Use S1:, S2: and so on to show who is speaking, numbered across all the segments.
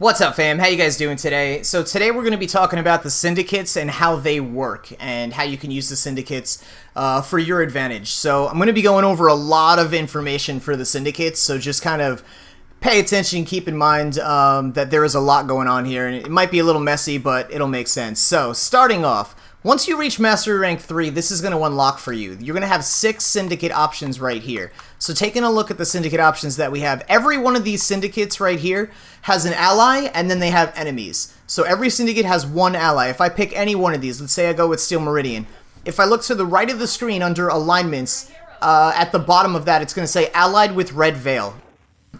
S1: What's up, fam? How you guys doing today? So today we're going to be talking about the syndicates and how they work and how you can use the syndicates for your advantage. So I'm going to be going over a lot of information for the syndicates, so just kind of pay attention, keep in mind that there is a lot going on here, and it might be a little messy, but it'll make sense. So starting off, once you reach Mastery Rank 3, this is going to unlock for you. You're going to have 6 Syndicate options right here. So taking a look at the Syndicate options that we have, every one of these Syndicates right here has an ally, and then they have enemies. So every Syndicate has one ally. If I pick any one of these, let's say I go with Steel Meridian. If I look to the right of the screen under Alignments, at the bottom of that, it's going to say Allied with Red Veil.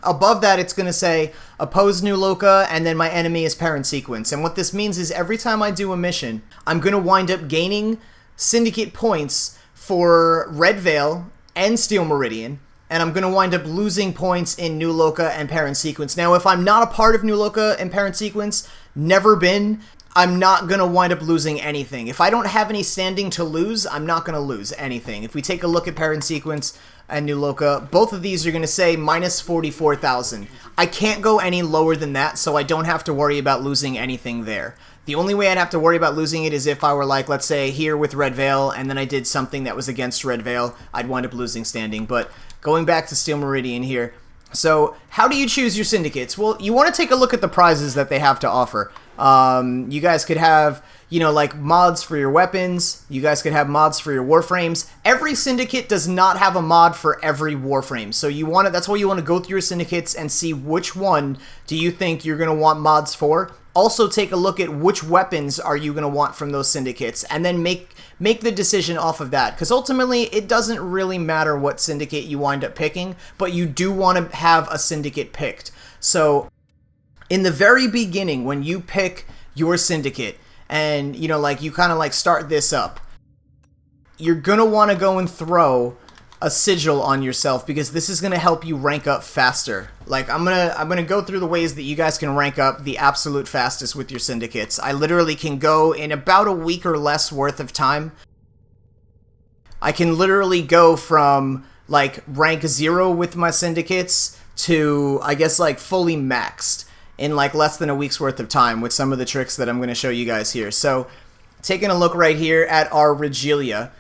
S1: Above that, it's going to say Oppose New Loka, and then my enemy is Parent Sequence. And what this means is every time I do a mission, I'm going to wind up gaining Syndicate points for Red Veil and Steel Meridian, and I'm going to wind up losing points in New Loka and Parent Sequence. Now, if I'm not a part of New Loka and Parent Sequence, never been, I'm not going to wind up losing anything. If I don't have any standing to lose, I'm not going to lose anything. If we take a look at Parent Sequence and New Loka, both of these are going to say minus 44,000. I can't go any lower than that, so I don't have to worry about losing anything there. The only way I'd have to worry about losing it is if I were like, let's say, here with Red Veil, and then I did something that was against Red Veil, I'd wind up losing standing. But going back to Steel Meridian here, so how do you choose your syndicates? Well, you want to take a look at the prizes that they have to offer. You guys could have, like mods for your weapons. You guys could have mods for your Warframes. Every syndicate does not have a mod for every Warframe. So that's why you want to go through your syndicates and see which one do you think you're going to want mods for. Also take a look at which weapons are you going to want from those syndicates, and then make the decision off of that, because ultimately it doesn't really matter what syndicate you wind up picking, but you do want to have a syndicate picked. So in the very beginning, when you pick your syndicate and you kind of start this up, you're going to want to go and throw a sigil on yourself, because this is going to help you rank up faster. I'm going to go through the ways that you guys can rank up the absolute fastest with your syndicates. I literally can go in about a week or less worth of time. I can literally go from rank 0 with my syndicates to I guess fully maxed in less than a week's worth of time with some of the tricks that I'm going to show you guys here. So taking a look right here at our Regalia,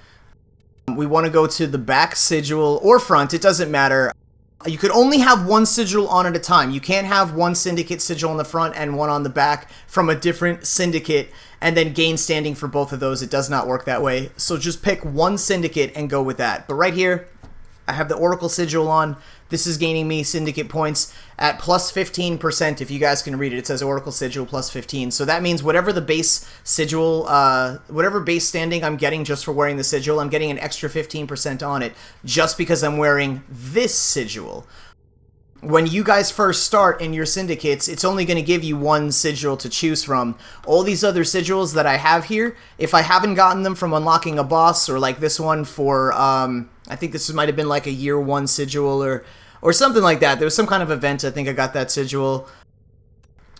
S1: we want to go to the back sigil or front, it doesn't matter. You could only have one sigil on at a time. You can't have one syndicate sigil on the front and one on the back from a different syndicate and then gain standing for both of those. It does not work that way. So just pick one syndicate and go with that. But right here, I have the Oracle sigil on. This is gaining me syndicate points at plus 15%. If you guys can read it, it says Oracle sigil plus 15. So that means whatever the base sigil, whatever base standing I'm getting just for wearing the sigil, I'm getting an extra 15% on it just because I'm wearing this sigil. When you guys first start in your syndicates, it's only going to give you one sigil to choose from. All these other sigils that I have here, if I haven't gotten them from unlocking a boss, or like this one for, I think this might have been like a year 1 sigil or something like that. There was some kind of event, I think I got that sigil.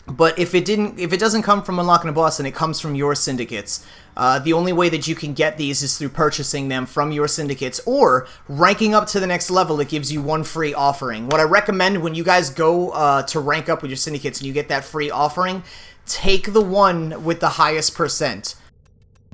S1: But if it doesn't come from unlocking a boss and it comes from your syndicates, the only way that you can get these is through purchasing them from your syndicates or ranking up to the next level. It gives you one free offering. What I recommend when you guys go to rank up with your syndicates and you get that free offering, take the one with the highest percent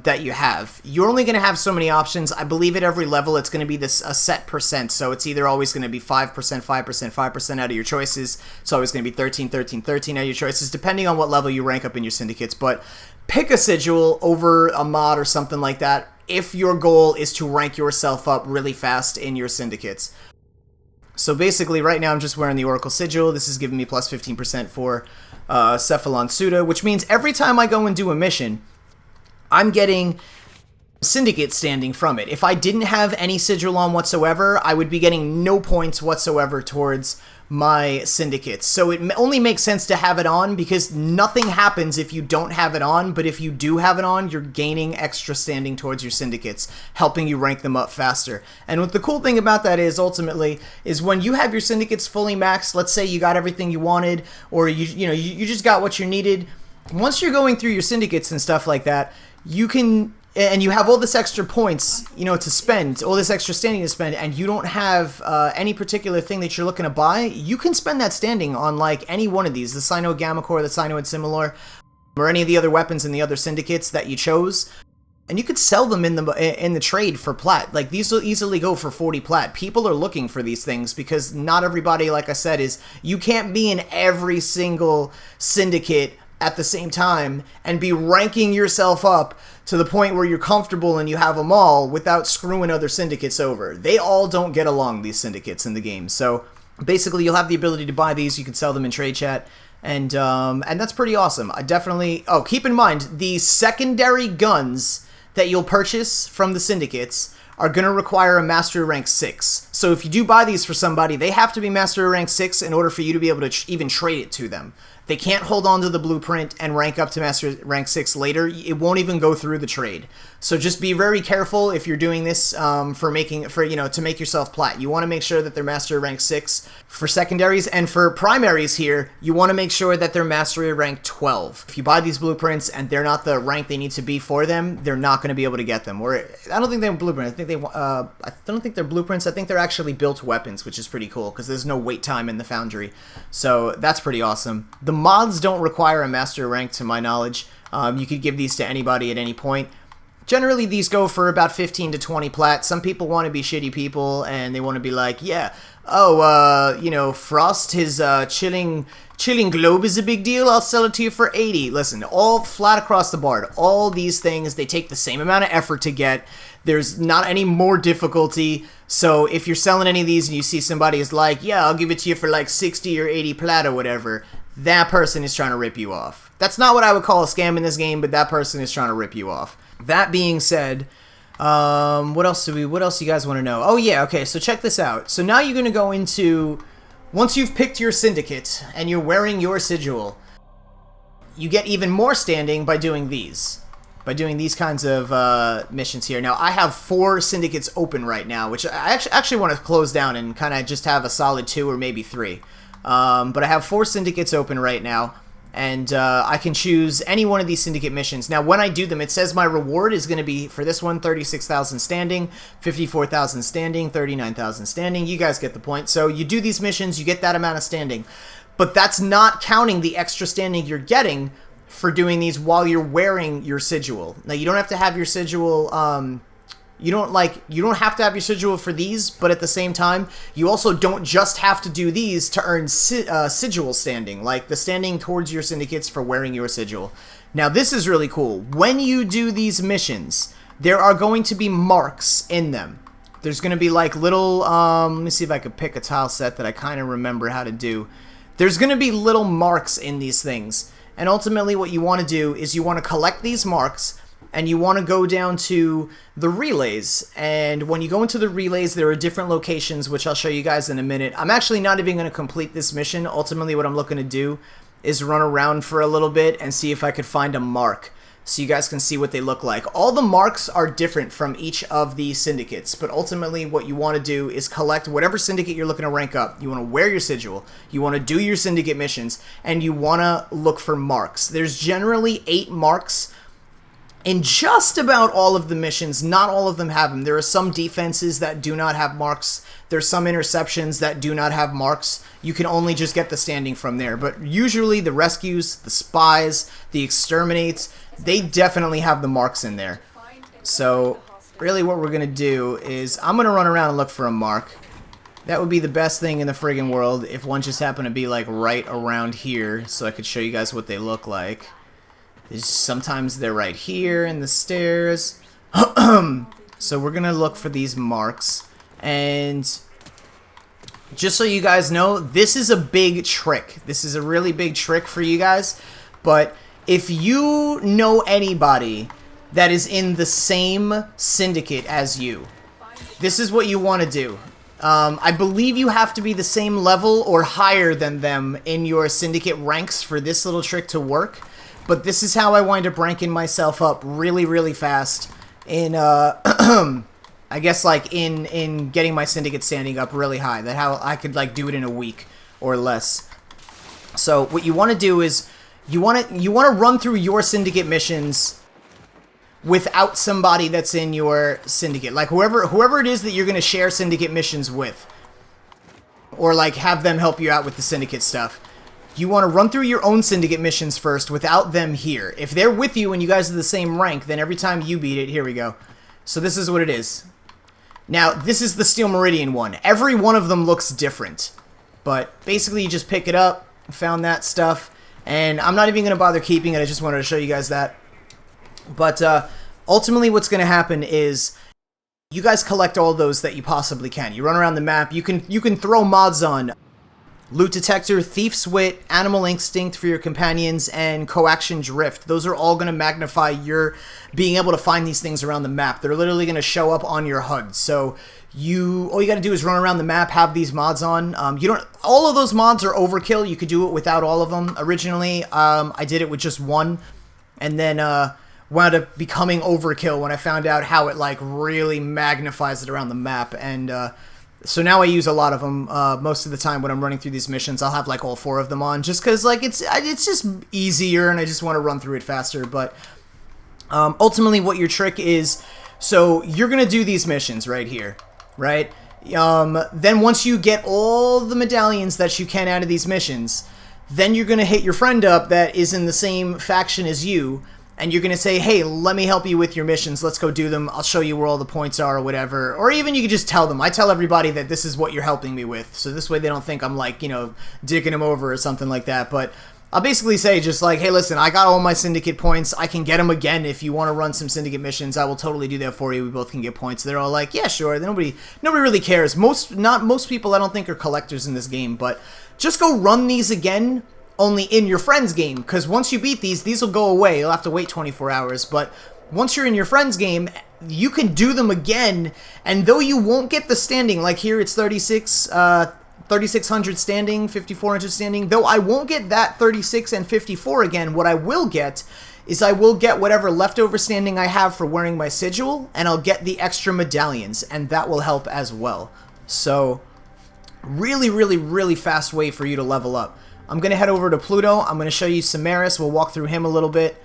S1: that you have. You're only going to have so many options. I believe at every level it's going to be a set percent, so it's either always going to be 5%, 5%, 5% out of your choices. It's always going to be 13, 13, 13 out of your choices, depending on what level you rank up in your syndicates. But pick a sigil over a mod or something like that if your goal is to rank yourself up really fast in your syndicates. So basically right now I'm just wearing the Oracle sigil. This is giving me plus 15% for Cephalon Samaras, which means every time I go and do a mission, I'm getting syndicate standing from it. If I didn't have any sigil on whatsoever, I would be getting no points whatsoever towards my syndicates. So it only makes sense to have it on, because nothing happens if you don't have it on, but if you do have it on, you're gaining extra standing towards your syndicates, helping you rank them up faster. And what the cool thing about that is, ultimately, is when you have your syndicates fully maxed, let's say you got everything you wanted, or you just got what you needed, once you're going through your syndicates and stuff like that, you can and you have all this extra points, you know, to spend, all this extra standing to spend, and you don't have any particular thing that you're looking to buy, you can spend that standing on, like, any one of these, the Cyno Gamma Core, the Cyno and Similar, or any of the other weapons in the other syndicates that you chose, and you could sell them in the trade for plat. Like, these will easily go for 40 plat. People are looking for these things because not everybody, like I said, you can't be in every single syndicate at the same time and be ranking yourself up to the point where you're comfortable and you have them all without screwing other syndicates over. They all don't get along, these syndicates in the game. So basically, you'll have the ability to buy these. You can sell them in trade chat, and that's pretty awesome. I definitely... Oh, keep in mind, the secondary guns that you'll purchase from the syndicates are going to require a Mastery Rank 6. So if you do buy these for somebody, they have to be Mastery Rank 6 in order for you to be able to even trade it to them. They can't hold on to the blueprint and rank up to Master Rank 6 later. It won't even go through the trade. So just be very careful if you're doing this to make yourself plat. You want to make sure that they're Master Rank 6 for secondaries, and for primaries here, you want to make sure that they're Mastery Rank 12. If you buy these blueprints and they're not the rank they need to be for them, they're not going to be able to get them. Or I don't think they're blueprints. I don't think they're blueprints. I think they're actually built weapons, which is pretty cool because there's no wait time in the foundry. So that's pretty awesome. The mods don't require a master rank, to my knowledge. You could give these to anybody at any point. Generally, these go for about 15 to 20 plat. Some people want to be shitty people, and they want to be like, yeah, Frost, his chilling globe is a big deal. I'll sell it to you for 80. Listen, all flat across the board. All these things, they take the same amount of effort to get. There's not any more difficulty. So if you're selling any of these and you see somebody is like, yeah, I'll give it to you for like 60 or 80 plat or whatever, that person is trying to rip you off. That's not what I would call a scam in this game, but that person is trying to rip you off. That being said, what else do you guys want to know? Oh yeah, okay, so check this out. So now you're going to go into, once you've picked your syndicate and you're wearing your sigil, you get even more standing by doing these. By doing these kinds of missions here. Now, I have 4 syndicates open right now, which I actually want to close down and kind of just have a solid 2 or maybe 3. But I have 4 syndicates open right now, and I can choose any one of these syndicate missions. Now, when I do them, it says my reward is going to be, for this one, 36,000 standing, 54,000 standing, 39,000 standing. You guys get the point. So you do these missions, you get that amount of standing. But that's not counting the extra standing you're getting for doing these while you're wearing your sigil. Now, you don't have to have your sigil, you don't have to have your sigil for these, but at the same time, you also don't just have to do these to earn sigil standing, like the standing towards your syndicates for wearing your sigil. Now, this is really cool. When you do these missions, there are going to be marks in them. There's going to be like little, let me see if I could pick a tile set that I kind of remember how to do. There's going to be little marks in these things. And ultimately what you want to do is you want to collect these marks and you want to go down to the relays. And when you go into the relays, there are different locations, which I'll show you guys in a minute. I'm actually not even going to complete this mission. Ultimately what I'm looking to do is run around for a little bit and see if I could find a mark so you guys can see what they look like. All the marks are different from each of these syndicates, but ultimately what you want to do is collect whatever syndicate you're looking to rank up. You want to wear your sigil, you want to do your syndicate missions, and you want to look for marks. There's generally 8 marks in just about all of the missions. Not all of them have them. There are some defenses that do not have marks. There's some interceptions that do not have marks. You can only just get the standing from there. But usually the rescues, the spies, the exterminates, they definitely have the marks in there. So really what we're going to do is I'm going to run around and look for a mark. That would be the best thing in the friggin' world if one just happened to be like right around here so I could show you guys what they look like. Sometimes they're right here in the stairs. So we're going to look for these marks. And just so you guys know, this is a big trick. This is a really big trick for you guys. But if you know anybody that is in the same syndicate as you, this is what you want to do. I believe you have to be the same level or higher than them in your syndicate ranks for this little trick to work. But this is how I wind up ranking myself up really, really fast in, I guess, like, in getting my syndicate standing up really high. That how I could, like, do it in a week or less. So what you want to do is you want to run through your syndicate missions without somebody that's in your syndicate. Like whoever it is that you're going to share syndicate missions with, or like have them help you out with the syndicate stuff. You want to run through your own syndicate missions first without them here. If they're with you and you guys are the same rank, then every time you beat it, here we go. So this is what it is. Now, this is the Steel Meridian one. Every one of them looks different. But basically, you just pick it up, found that stuff, and I'm not even going to bother keeping it. I just wanted to show you guys that. But ultimately, what's going to happen is you guys collect all those that you possibly can. You run around the map. You can throw mods on Loot Detector, Thief's Wit, Animal Instinct for your companions, and Coaction Drift. Those are all going to magnify your being able to find these things around the map. They're literally going to show up on your HUD. So all you got to do is run around the map, have these mods on. All of those mods are overkill. You could do it without all of them. Originally, I did it with just one, and then wound up becoming overkill when I found out how it like really magnifies it around the map. And so now I use a lot of them. Most of the time when I'm running through these missions, I'll have like all 4 of them on, just because like it's just easier, and I just want to run through it faster. But ultimately, what your trick is, so you're gonna do these missions right here, right? Then once you get all the medallions that you can out of these missions, then you're gonna hit your friend up that is in the same faction as you. And you're going to say, hey, let me help you with your missions. Let's go do them. I'll show you where all the points are or whatever. Or even you could just tell them. I tell everybody that this is what you're helping me with. So this way they don't think I'm like, dicking them over or something like that. But I'll basically say just like, hey, listen, I got all my syndicate points. I can get them again if you want to run some syndicate missions. I will totally do that for you. We both can get points. They're all like, yeah, sure. Nobody really cares. Most people I don't think are collectors in this game. But just go run these again. Only in your friend's game, because once you beat these will go away. You'll have to wait 24 hours, but once you're in your friend's game, you can do them again, and though you won't get the standing, like here it's 3,600 standing, 5,400 standing, though I won't get that 36 and 54 again, what I will get is I will get whatever leftover standing I have for wearing my sigil, and I'll get the extra medallions, and that will help as well. So, really, really, really fast way for you to level up. I'm going to head over to Pluto. I'm going to show you Samaras. We'll walk through him a little bit.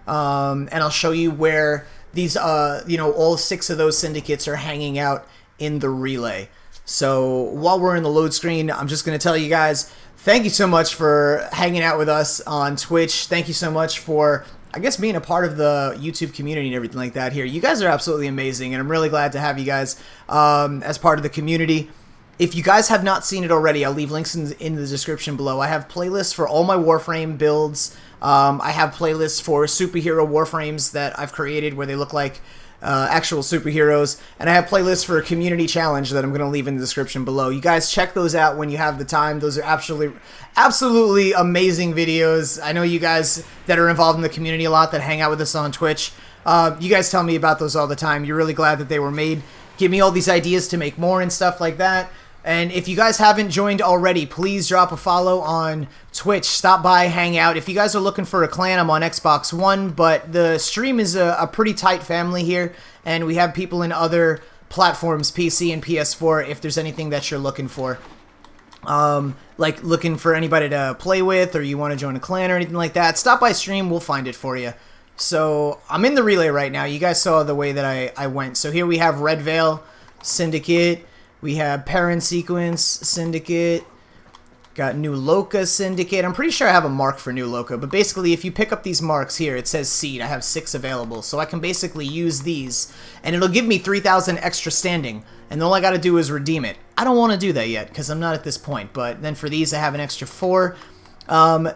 S1: And I'll show you where these, all 6 of those syndicates are hanging out in the relay. So while we're in the load screen, I'm just going to tell you guys, thank you so much for hanging out with us on Twitch. Thank you so much for, I guess, being a part of the YouTube community and everything like that here. You guys are absolutely amazing, and I'm really glad to have you guys as part of the community. If you guys have not seen it already, I'll leave links in the description below. I have playlists for all my Warframe builds. I have playlists for superhero Warframes that I've created where they look like actual superheroes. And I have playlists for a community challenge that I'm going to leave in the description below. You guys check those out when you have the time. Those are absolutely amazing videos. I know you guys that are involved in the community a lot, that hang out with us on Twitch. You guys tell me about those all the time. You're really glad that they were made. Give me all these ideas to make more and stuff like that. And if you guys haven't joined already, please drop a follow on Twitch. Stop by, hang out. If you guys are looking for a clan, I'm on Xbox One, but the stream is a pretty tight family here, and we have people in other platforms, PC and PS4, if there's anything that you're looking for. Like looking for anybody to play with, or you want to join a clan or anything like that, stop by stream, we'll find it for you. So, I'm in the relay right now. You guys saw the way that I went. So here we have Red Veil, Syndicate. We have Parent Sequence, Syndicate. Got New Loka, Syndicate. I'm pretty sure I have a mark for New Loka. But basically, if you pick up these marks here, it says Seed. I have 6 available. So I can basically use these. And it'll give me 3,000 extra standing. And all I got to do is redeem it. I don't want to do that yet, because I'm not at this point. But then for these, I have an extra 4.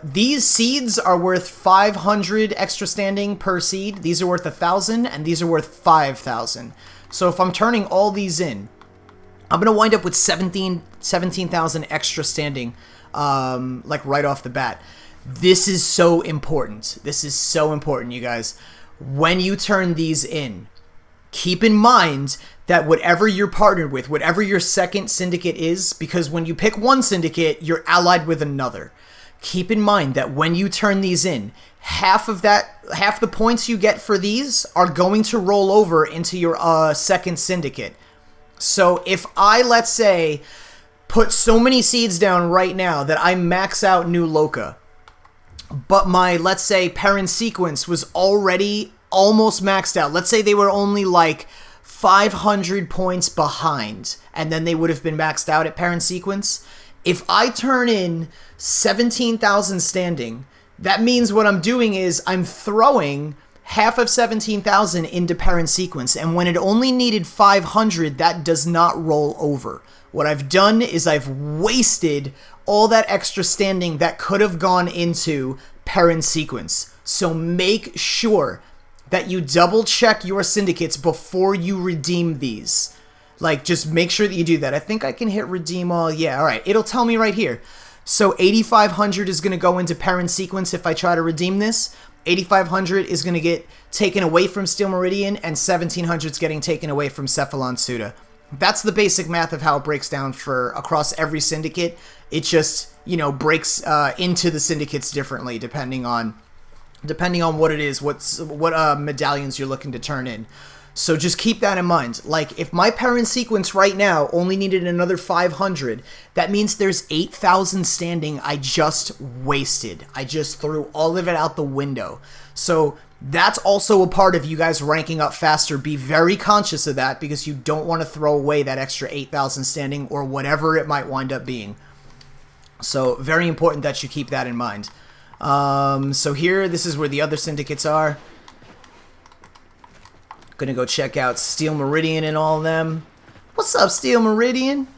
S1: These seeds are worth 500 extra standing per seed. These are worth 1,000, and these are worth 5,000. So if I'm turning all these in, I'm going to wind up with 17,000 extra standing, like right off the bat. This is so important. This is so important, you guys. When you turn these in, keep in mind that whatever you're partnered with, whatever your second syndicate is, because when you pick one syndicate, you're allied with another. Keep in mind that when you turn these in, half the points you get for these are going to roll over into your second syndicate. So if I, let's say, put so many seeds down right now that I max out New Loka, but my, let's say, Parent Sequence was already almost maxed out. Let's say they were only like 500 points behind, and then they would have been maxed out at parent sequence. If I turn in 17,000 standing, that means what I'm doing is I'm throwing half of 17,000 into parent sequence, and when it only needed 500, that does not roll over. What I've done is I've wasted all that extra standing that could have gone into parent sequence. So make sure that you double check your syndicates before you redeem these. Like, just make sure that you do that. I think I can hit redeem all. Yeah, all right. It'll tell me right here. So 8,500 is going to go into parent sequence if I try to redeem this. 8,500 is going to get taken away from Steel Meridian, and 1,700 is getting taken away from Cephalon Samaras. That's the basic math of how it breaks down for across every syndicate. It just, you know, breaks into the syndicates differently depending on what it is, what medallions you're looking to turn in. So just keep that in mind. Like, if my parent sequence right now only needed another 500, that means there's 8,000 standing I just wasted. I just threw all of it out the window. So that's also a part of you guys ranking up faster. Be very conscious of that, because you don't want to throw away that extra 8,000 standing or whatever it might wind up being. So very important that you keep that in mind. So here, this is where the other syndicates are. Gonna go check out Steel Meridian and all of them. What's up, Steel Meridian?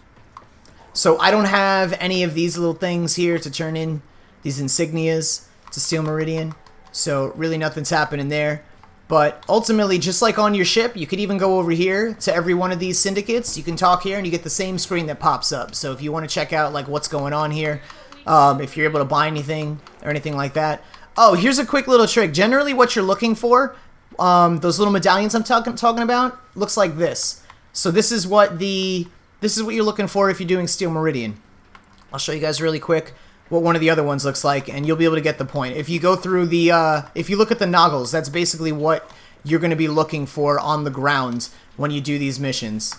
S1: So I don't have any of these little things here to turn in, these insignias to Steel Meridian. So really nothing's happening there. But ultimately, just like on your ship, you could even go over here to every one of these syndicates. You can talk here and you get the same screen that pops up. So if you want to check out like what's going on here, if you're able to buy anything or anything like that. Oh, here's a quick little trick. Generally what you're looking for, those little medallions I'm talking about, looks like this. So this is what you're looking for if you're doing Steel Meridian. I'll show you guys really quick what one of the other ones looks like, and you'll be able to get the point. If you go through the, if you look at the noggles, that's basically what you're going to be looking for on the ground when you do these missions.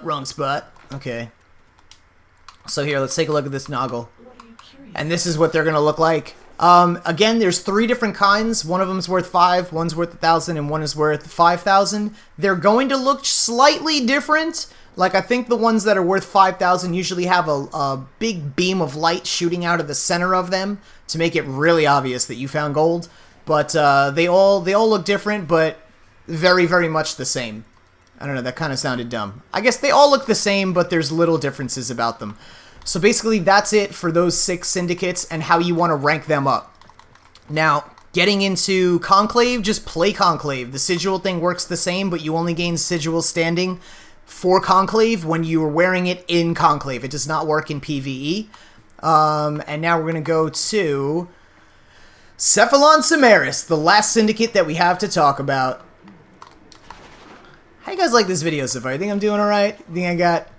S1: Wrong spot. Okay. So here, let's take a look at this noggle. And this is what they're going to look like. Again, there's 3 different kinds. One of them's worth 5, one's worth 1,000, and one is worth 5,000. They're going to look slightly different. Like, I think the ones that are worth 5,000 usually have a big beam of light shooting out of the center of them to make it really obvious that you found gold. But they all look different, but very, very much the same. I don't know, that kind of sounded dumb. I guess they all look the same, but there's little differences about them. So basically, that's it for those 6 syndicates and how you want to rank them up. Now, getting into Conclave, just play Conclave. The Sigil thing works the same, but you only gain Sigil standing for Conclave when you are wearing it in Conclave. It does not work in PvE. And now we're going to go to Cephalon Samaras, the last syndicate that we have to talk about. How you guys like this video so far? You think I'm doing alright? Think I got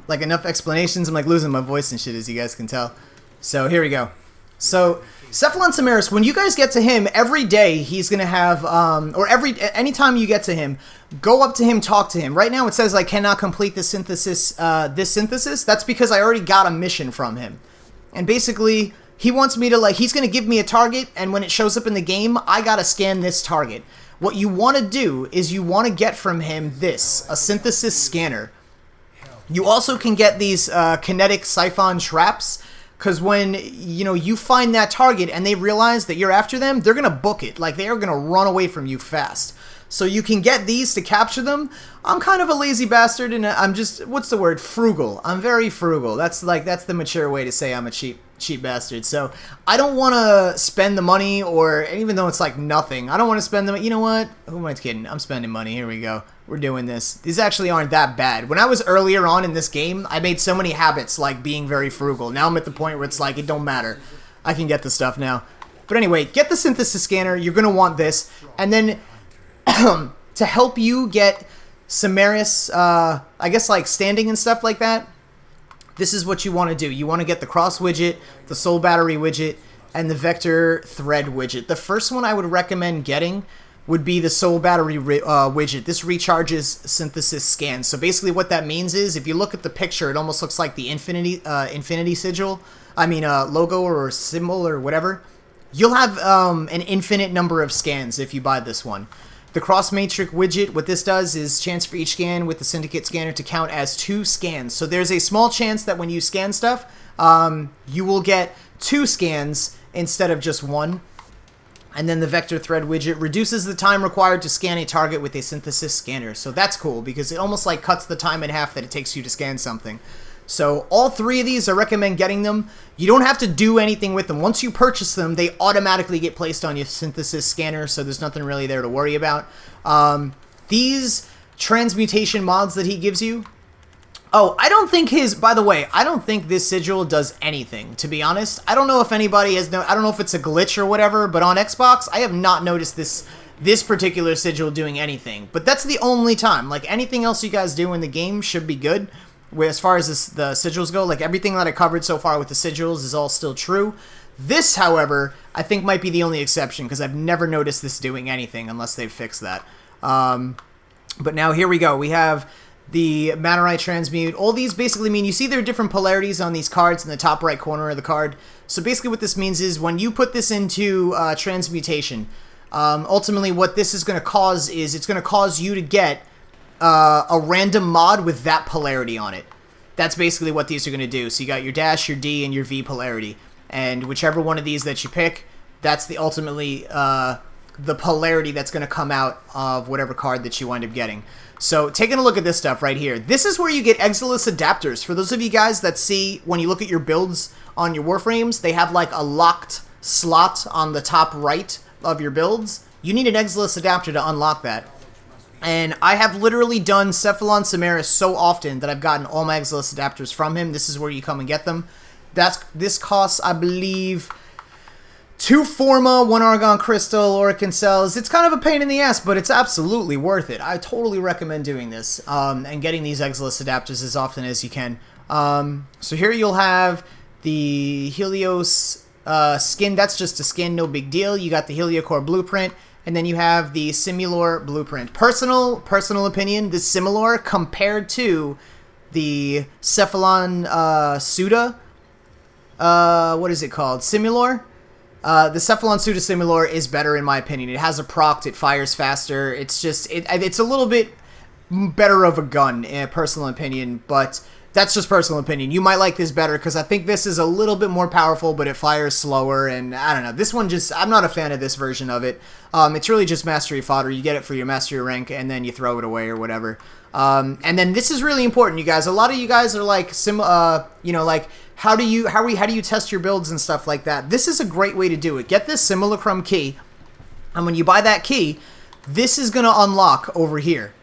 S1: like enough explanations? I'm like losing my voice and shit, as you guys can tell. So here we go. So Cephalon Samaras, when you guys get to him, every day he's gonna have, anytime you get to him, go up to him, talk to him. Right now it says I cannot complete this synthesis. That's because I already got a mission from him, and basically he wants me to he's gonna give me a target, and when it shows up in the game, I gotta scan this target. What you want to do is you want to get from him a synthesis scanner. You also can get these kinetic siphon traps, because when you find that target and they realize that you're after them, they're going to book it. Like, they are going to run away from you fast. So you can get these to capture them. I'm kind of a lazy bastard, and I'm just, what's the word? Frugal. I'm very frugal. That's the mature way to say I'm a cheap bastard. So I don't want to spend the money, or even though it's like nothing, I don't want to spend the, you know what? Who am I kidding? I'm spending money. Here we go. We're doing this. These actually aren't that bad. When I was earlier on in this game, I made so many habits like being very frugal. Now I'm at the point where it's like, it don't matter. I can get the stuff now. But anyway, get the synthesis scanner. You're going to want this. And then to help you get Samaras, I guess like standing and stuff like that, this is what you want to do. You want to get the cross widget, the soul battery widget, and the vector thread widget. The first one I would recommend getting would be the soul battery widget. This recharges synthesis scans. So basically what that means is, if you look at the picture, it almost looks like the infinity sigil. I mean logo or symbol or whatever. you'll have an infinite number of scans if you buy this one. The cross matrix widget, what this does is chance for each scan with the Syndicate scanner to count as 2 scans. So there's a small chance that when you scan stuff, you will get 2 scans instead of just 1. And then the vector thread widget reduces the time required to scan a target with a synthesis scanner. So that's cool because it almost like cuts the time in half that it takes you to scan something. So all 3 of these, I recommend getting them. You don't have to do anything with them. Once you purchase them, they automatically get placed on your synthesis scanner, so there's nothing really there to worry about. These transmutation mods that he gives you, I don't think by the way, I don't think this sigil does anything, to be honest. I don't know if anybody has I don't know if it's a glitch or whatever, but on Xbox, I have not noticed this particular sigil doing anything. But that's the only time. Like, anything else you guys do in the game should be good. As far as the sigils go, like everything that I covered so far with the sigils is all still true. This, however, I think might be the only exception because I've never noticed this doing anything unless they've fixed that. But now here we go. We have the Mannerite Transmute. All these basically mean, you see there are different polarities on these cards in the top right corner of the card. So basically what this means is when you put this into transmutation, ultimately what this is going to cause is it's going to cause you to get a random mod with that polarity on it. That's basically what these are going to do. So you got your dash, your D, and your V polarity. And whichever one of these that you pick, that's the ultimately the polarity that's going to come out of whatever card that you wind up getting. So taking a look at this stuff right here, this is where you get Exilus adapters. For those of you guys that see, when you look at your builds on your Warframes, they have like a locked slot on the top right of your builds. You need an Exilus adapter to unlock that. And I have literally done Cephalon Samaras so often that I've gotten all my Exilus adapters from him. This is where you come and get them. This costs, I believe, 2 Forma, 1 Argon Crystal, Orican Cells. It's kind of a pain in the ass, but it's absolutely worth it. I totally recommend doing this and getting these Exilus adapters as often as you can. So here you'll have the Helios skin. That's just a skin, no big deal. You got the Heliocore blueprint. And then you have the Simulor blueprint. Personal opinion, this Simulor compared to the Cephalon Suda, what is it called? Simulor? The Cephalon Suda Simulor is better in my opinion. It has a proc, it fires faster. It's just, it's a little bit better of a gun, in personal opinion, but that's just personal opinion. You might like this better because I think this is a little bit more powerful, but it fires slower, and I don't know. This one just, I'm not a fan of this version of it. It's really just mastery fodder. You get it for your mastery rank, and then you throw it away or whatever. And then this is really important, you guys. A lot of you guys are like, like, how do you test your builds and stuff like that? This is a great way to do it. Get this Simulacrum key, and when you buy that key, this is going to unlock over here.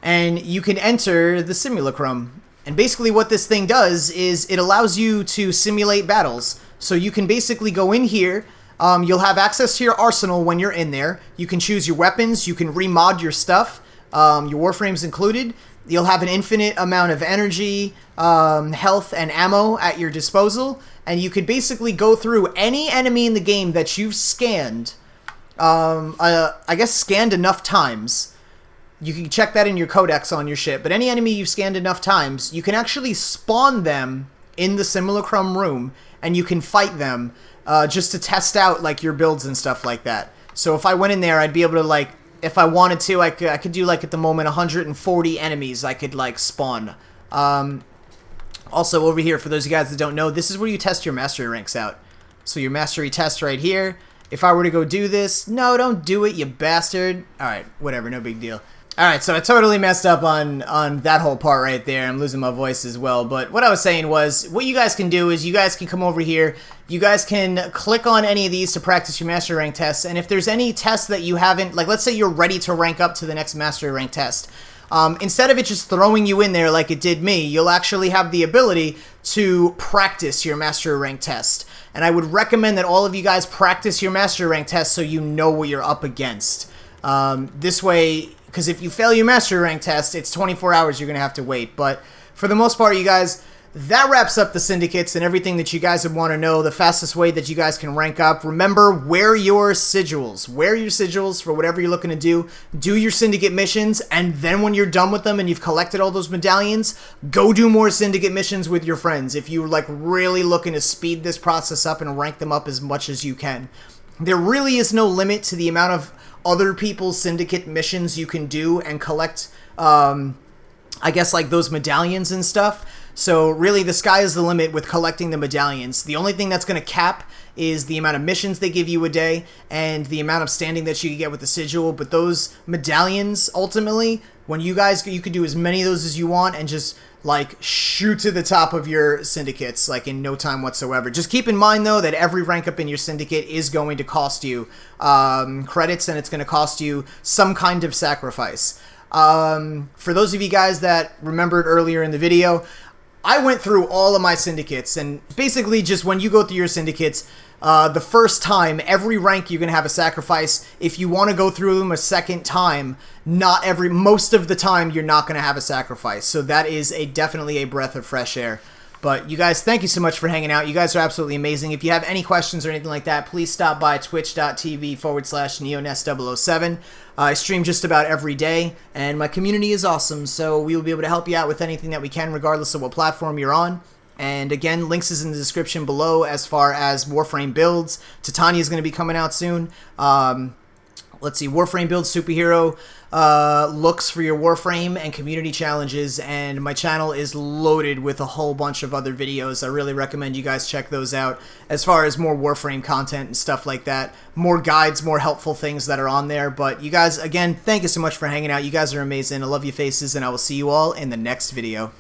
S1: And you can enter the Simulacrum. And basically what this thing does is it allows you to simulate battles. So you can basically go in here, you'll have access to your arsenal when you're in there. You can choose your weapons, you can remod your stuff, your Warframes included. You'll have an infinite amount of energy, health, and ammo at your disposal. And you could basically go through any enemy in the game that you've scanned, I guess scanned enough times. You can check that in your codex on your ship, but any enemy you've scanned enough times, you can actually spawn them in the Simulacrum room, and you can fight them just to test out like your builds and stuff like that. So if I went in there, I'd be able to, like, if I wanted to, I could do, like, at the moment 140 enemies I could, like, spawn. Also over here, for those of you guys that don't know, this is where you test your mastery ranks out. So your mastery test right here. If I were to go do this, no, don't do it, you bastard. Alright, whatever, no big deal. Alright, so I totally messed up on that whole part right there. I'm losing my voice as well. But what I was saying was, what you guys can do is you guys can come over here. You guys can click on any of these to practice your mastery rank tests. And if there's any tests that you haven't, like let's say you're ready to rank up to the next mastery rank test. Instead of it just throwing you in there like it did me, you'll actually have the ability to practice your mastery rank test. And I would recommend that all of you guys practice your mastery rank test so you know what you're up against. This way, because if you fail your mastery rank test, it's 24 hours you're going to have to wait. But for the most part, you guys, that wraps up the Syndicates and everything that you guys would want to know, the fastest way that you guys can rank up. Remember, wear your sigils. Wear your sigils for whatever you're looking to do. Do your Syndicate missions, and then when you're done with them and you've collected all those medallions, go do more Syndicate missions with your friends if you're like really looking to speed this process up and rank them up as much as you can. There really is no limit to the amount of other people's Syndicate missions you can do and collect, I guess, like those medallions and stuff. So really, the sky is the limit with collecting the medallions. The only thing that's going to cap is the amount of missions they give you a day and the amount of standing that you can get with the sigil. But those medallions, ultimately, when you could do as many of those as you want and just like shoot to the top of your syndicates like in no time whatsoever. Just keep in mind though that every rank up in your syndicate is going to cost you credits, and it's going to cost you some kind of sacrifice. For those of you guys that remembered earlier in the video, I went through all of my syndicates, and basically just when you go through your syndicates, the first time, every rank you're going to have a sacrifice. If you want to go through them a second time, most of the time you're not going to have a sacrifice. So that is definitely a breath of fresh air. But you guys, thank you so much for hanging out. You guys are absolutely amazing. If you have any questions or anything like that, please stop by twitch.tv/neonest007. I stream just about every day, and my community is awesome, so we will be able to help you out with anything that we can, regardless of what platform you're on. And again, links is in the description below as far as Warframe builds. Titania is going to be coming out soon. Let's see, Warframe builds, superhero looks for your Warframe, and community challenges. And my channel is loaded with a whole bunch of other videos. I really recommend you guys check those out as far as more Warframe content and stuff like that. More guides, more helpful things that are on there. But you guys, again, thank you so much for hanging out. You guys are amazing. I love you faces, and I will see you all in the next video.